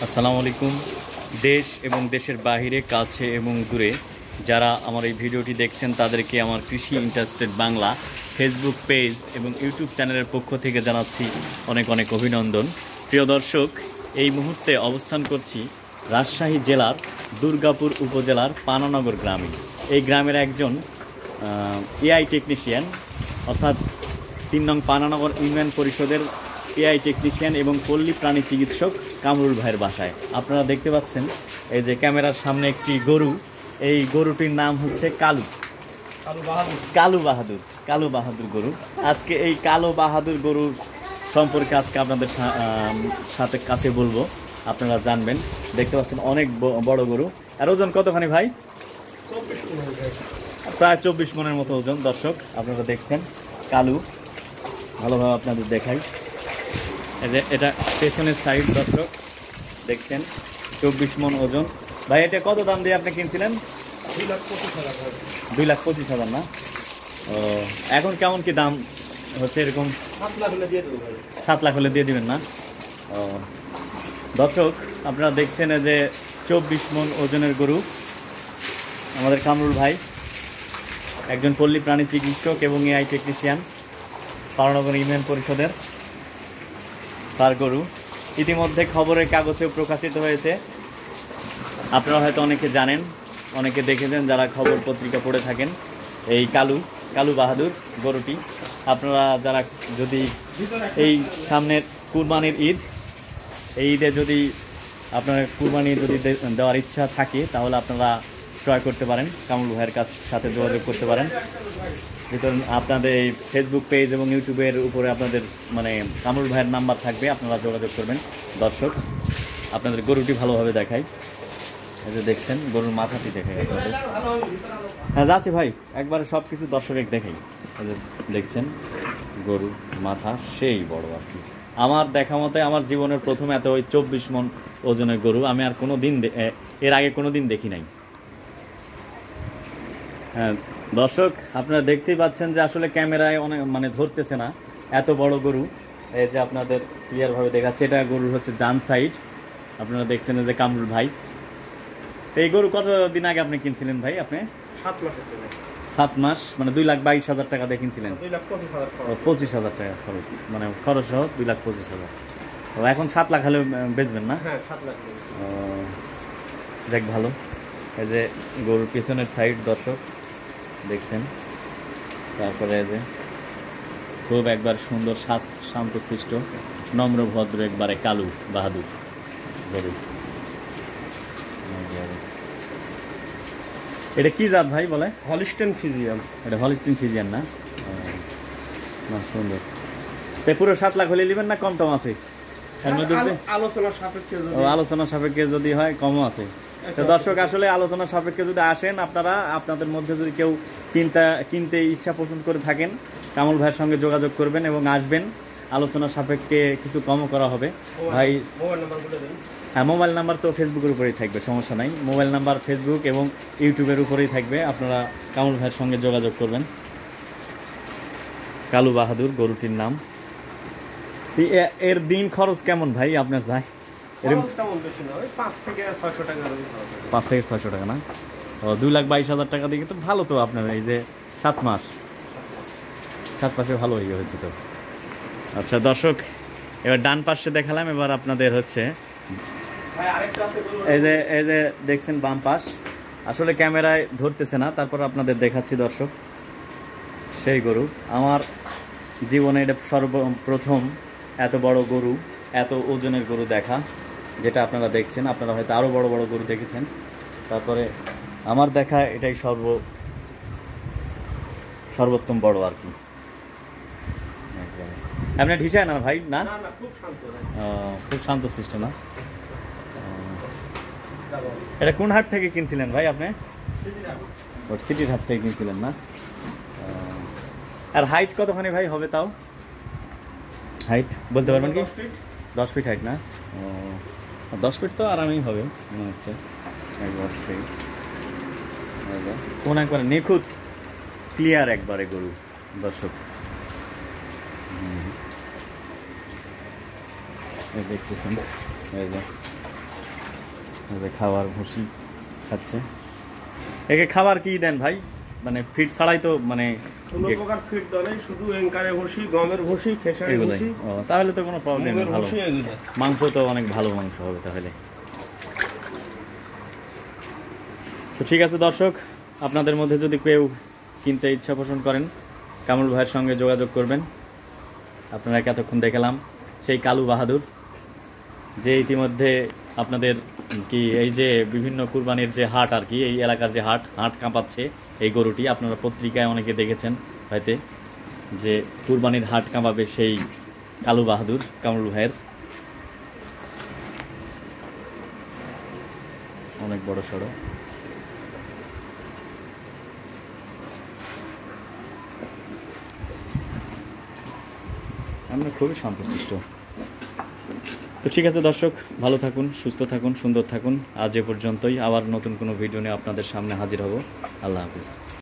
আসসালামু আলাইকুম। দেশ এবং দেশের বাহিরে, কাছে এবং দূরে যারা আমার এই ভিডিওটি দেখছেন তাদেরকে আমার কৃষি ইন্টারেস্টেড বাংলা ফেসবুক পেজ এবং ইউটিউব চ্যানেলের পক্ষ থেকে জানাচ্ছি অনেক অনেক অভিনন্দন। প্রিয় দর্শক, এই মুহূর্তে অবস্থান করছি রাজশাহী জেলার দুর্গাপুর উপজেলার পানানগর গ্রামে। এই গ্রামের একজন এআই টেকনিশিয়ান, অর্থাৎ ৩ নং পানানগর ইউনিয়ন পরিষদের এআই টেকনিশিয়ান এবং পল্লী প্রাণী চিকিৎসক কামরুল ভাইয়ের বাসায়। আপনারা দেখতে পাচ্ছেন এই যে ক্যামেরার সামনে একটি গরু, এই গরুটির নাম হচ্ছে কালু বাহাদুর গরু। আজকে এই কালো বাহাদুর গরুর সম্পর্কে আজকে আপনাদের সাথে কাছে বলবো, আপনারা জানবেন। দেখতে পাচ্ছেন অনেক বড় গরু। আর ওজন কতখানি ভাই? প্রায় 24 মনের মতো ওজন। দর্শক আপনারা দেখছেন কালু, ভালোভাবে আপনাদের দেখাই। এটা পেছনের সাইড, দর্শক দেখছেন 24 মন ওজন। ভাই এটা কত দাম দিয়ে আপনি কিনছিলেন? 2,25,000 না? ও, এখন কেমন কি দাম হচ্ছে? এরকম 7 লাখ হলে দিয়ে দিবেন না? ও, দর্শক আপনারা দেখছেন যে 24 মন ওজনের গরু আমাদের কামরুল ভাই, একজন পল্লী প্রাণী চিকিৎসক এবং এআই টেকনিশিয়ান, পানানগর ইউনিয়ন পরিষদের, তার গরু। ইতিমধ্যে খবরের কাগজেও প্রকাশিত হয়েছে, আপনারা হয়তো অনেকে জানেন, অনেকে দেখেছেন যারা খবর পত্রিকা পড়ে থাকেন। এই কালু বাহাদুর গরুটি আপনারা যারা যদি এই সামনের কুরবানির ঈদ, এই ঈদে যদি আপনার কুরবানি যদি দেওয়ার ইচ্ছা থাকে তাহলে আপনারা ক্রয় করতে পারেন, কামরুল ভাইয়ের সাথে যোগাযোগ করতে পারেন। ভিতরে আপনাদের এই ফেসবুক পেজ এবং ইউটিউবের উপরে আপনাদের কামরুল ভাইয়ের নাম্বার থাকবে, আপনারা যোগাযোগ করবেন। দর্শক আপনাদের গরুটি ভালোভাবে দেখাই। এই যে দেখছেন গরুর মাথাটি দেখাই আপনাদের। হ্যাঁ যাচ্ছি ভাই, একবারে সব কিছু দর্শক দেখাই। এই যে দেখছেন গরু মাথা সেই বড় আর কি। আমার দেখা মতে আমার জীবনের প্রথম এত ওই 24 মন ওজনের গরু আমি আর কোনো দিন এর আগে কোনো দিন দেখি নাই। হ্যাঁ দর্শক আপনারা দেখতেই পাচ্ছেন যে আসলে ক্যামেরায় অনেক ধরতেছে না, এত বড় গরু। এই যে আপনাদের ক্লিয়ারভাবে দেখাচ্ছে, এটা গরুর হচ্ছে ডান সাইড। আপনারা দেখছেন যে কামরুল ভাই, এই গরু কতদিন আগে আপনি কিনছিলেন ভাই? আপনি 7 মাস, 2,22,000 টাকা দিয়ে কিনছিলেন? 25,000 টাকা খরচ, খরচ সহ 2,25,000। এখন 7 লাখ হলে বেচবেন না? হ্যাঁ 7 লাখ। দেখ ভালো। এই যে গরুর পিছনের সাইড দর্শক দেখছেন। তারপরে এই যে খুব একবার সুন্দর শান্তশিষ্ট নম্র ভদ্র একবারে কালু বাহাদুর গরু। এটা কি জাত ভাই বলে? হলিস্টেইন ফ্রিজিয়ান। এটা হলিস্টেইন ফ্রিজিয়ান না? সুন্দর। তাই পুরো 7 লাখ হলে নেবেন না কম টম আছে? আলোচনা সাপেক্ষে যদি হয় কমও আছে। তো দর্শক আসলে আলোচনা সাপেক্ষে যদি আসেন, আপনারা আপনাদের মধ্যে যদি কেউ কিনতে ইচ্ছা পোষণ করে থাকেন, কামরুল ভাইয়ের সঙ্গে যোগাযোগ করবেন এবং আসবেন। আলোচনা সাপেক্ষে কিছু কমও করা হবে ভাই। হ্যাঁ মোবাইল নাম্বার তো ফেসবুকের উপরেই থাকবে, সমস্যা নাই। মোবাইল নাম্বার ফেসবুক এবং ইউটিউবের উপরেই থাকবে, আপনারা কামরুল ভাইয়ের সঙ্গে যোগাযোগ করবেন। কালু বাহাদুর গরুটির নাম। এর দিন খরচ কেমন ভাই আপনার যায়? 5 থেকে 600 টাকা না? 2,22,000 টাকা দিয়ে তো ভালো। তো আপনার এই যে 7 মাসে ভালো হয়েছে তো। আচ্ছা দর্শক, এবার ডান পাশে দেখালাম, এবার আপনাদের হচ্ছে এই যে দেখছেন বাম পাশ। আসলে ক্যামেরায় ধরতেছে না, তারপর আপনাদের দেখাচ্ছি দর্শক। সেই গরু আমার জীবনে এটা সর্বপ্রথম এত বড় গরু, এত ওজনের গরু দেখা, যেটা আপনারা দেখছেন। আপনারা হয়তো আরও বড় বড় গরু দেখেছেন, তারপরে আমার দেখা এটাই সর্বোত্তম বড় আর কি। আপনি ঢিসায় না ভাই? না, খুব শান্তশিষ্ট না? এটা কোন হাট থেকে কিনছিলেন ভাই আপনি? সিটির হাট থেকে কিনছিলেন না? আর হাইট কতখানি ভাই হবে তাও? হাইট বলতে পারবেন কি? 10 ফিট হাইট না? 10 ফিট তো আরামই হবে মনে হচ্ছে। একবার সেই কোন একবারে নিখুঁত ক্লিয়ার একবারে গরু দর্শক দেখতেছেন। এই যে এই যে খাবার ভুসি খাচ্ছে। একে খাবার কি দেন ভাই? মানে ফিড ছাড়াই তো মানে কোনো প্রকার ফিট দলে শুধু এঙ্কারে ভুসি, গমের ভুসি, খেসারি এগুলাই। ভুসি, ও তাহলে তো কোনো প্রবলেম নেই, মুগের ভালো ভুসি এগুলো। মাংস তো অনেক ভালো মাংস হবে তাহলে। তো ঠিক আছে দর্শক, আপনাদের মধ্যে যদি কেউ কিনতে ইচ্ছা পোষণ করেন কামরুল ভাইয়ের সঙ্গে যোগাযোগ করবেন। আপনারা এতক্ষণ দেখালাম সেই কালু বাহাদুর, যে ইতিমধ্যে আপনাদের কি এই যে বিভিন্ন কুরবানির যে হাট আর কি, এই এলাকার যে হাট কাঁপাচ্ছে এই গরুটি। আপনারা পত্রিকায় অনেকে দেখেছেন হয়তো যে কুরবানির হাট কাঁপাবে সেই কালু বাহাদুর কামরুল ভাইয়ের। অনেক বড় সড়ো। আমরা খুবই সন্তুষ্ট। তো ঠিক আছে দর্শক, ভালো থাকুন, সুস্থ থাকুন, সুন্দর থাকুন। আজ এ পর্যন্তই। আবার নতুন কোনো ভিডিও নিয়ে আপনাদের সামনে হাজির হব। আল্লাহ হাফিজ।